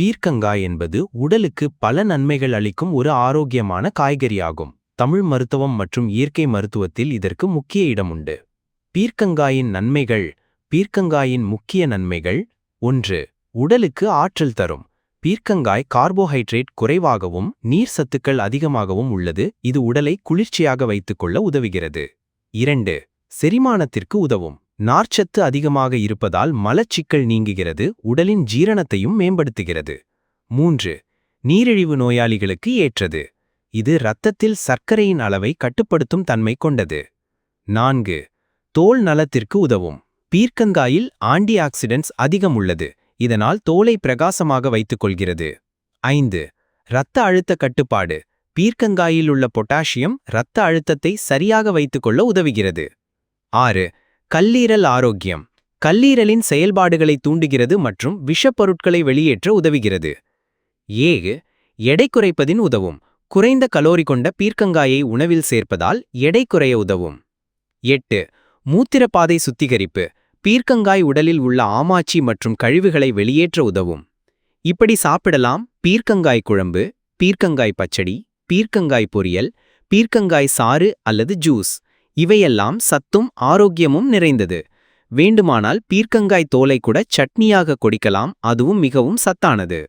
பீர்க்கங்காய் என்பது உடலுக்கு பல நன்மைகள் அளிக்கும் ஒரு ஆரோக்கியமான காய்கறியாகும். தமிழ் மருத்துவம் மற்றும் இயற்கை மருத்துவத்தில் இதற்கு முக்கிய இடம் உண்டு. பீர்க்கங்காயின் நன்மைகள். பீர்க்கங்காயின் முக்கிய நன்மைகள். 1. உடலுக்கு ஆற்றல் தரும். பீர்க்கங்காய் கார்போஹைட்ரேட் குறைவாகவும் நீர் சத்துக்கள் அதிகமாகவும் உள்ளது. இது உடலை குளிர்ச்சியாக வைத்துக்கொள்ள உதவுகிறது. 2. செரிமானத்திற்கு உதவும். நார்ச்சத்து அதிகமாக இருப்பதால் மலச்சிக்கல் நீங்குகிறது. உடலின் ஜீரணத்தையும் மேம்படுத்துகிறது. 3. நீரிழிவு நோயாளிகளுக்கு ஏற்றது. இது இரத்தத்தில் சர்க்கரையின் அளவை கட்டுப்படுத்தும் தன்மை கொண்டது. 4. தோல் நலத்திற்கு உதவும். பீர்க்கங்காயில் ஆன்டி ஆக்சிடென்ட்ஸ் அதிகம் உள்ளது. இதனால் தோலை பிரகாசமாக வைத்துக் கொள்கிறது. 5. இரத்த அழுத்த கட்டுப்பாடு. பீர்க்கங்காயில் உள்ள பொட்டாசியம் இரத்த அழுத்தத்தை சரியாக வைத்துக்கொள்ள உதவுகிறது. 6. கல்லீரல் ஆரோக்கியம். கல்லீரலின் செயல்பாடுகளை தூண்டுகிறது மற்றும் விஷப்பொருட்களை வெளியேற்ற உதவுகிறது. 7. எடை குறைப்பதின் உதவும். குறைந்த கலோரி கொண்ட பீர்க்கங்காயை உணவில் சேர்ப்பதால் எடை குறைய உதவும். 8. மூத்திரப்பாதை சுத்திகரிப்பு. பீர்க்கங்காய் உடலில் உள்ள ஆமாச்சி மற்றும் கழிவுகளை வெளியேற்ற உதவும். இப்படி சாப்பிடலாம்: பீர்க்கங்காய் குழம்பு, பீர்க்கங்காய் பச்சடி, பீர்க்கங்காய் பொரியல், பீர்க்கங்காய் சாறு அல்லது ஜூஸ். இவையெல்லாம் சத்தும் ஆரோக்கியமும் நிறைந்தது. வேண்டுமானால் பீர்க்கங்காய் தோலை கூட சட்னியாக குடிக்கலாம், அதுவும் மிகவும் சத்தானது.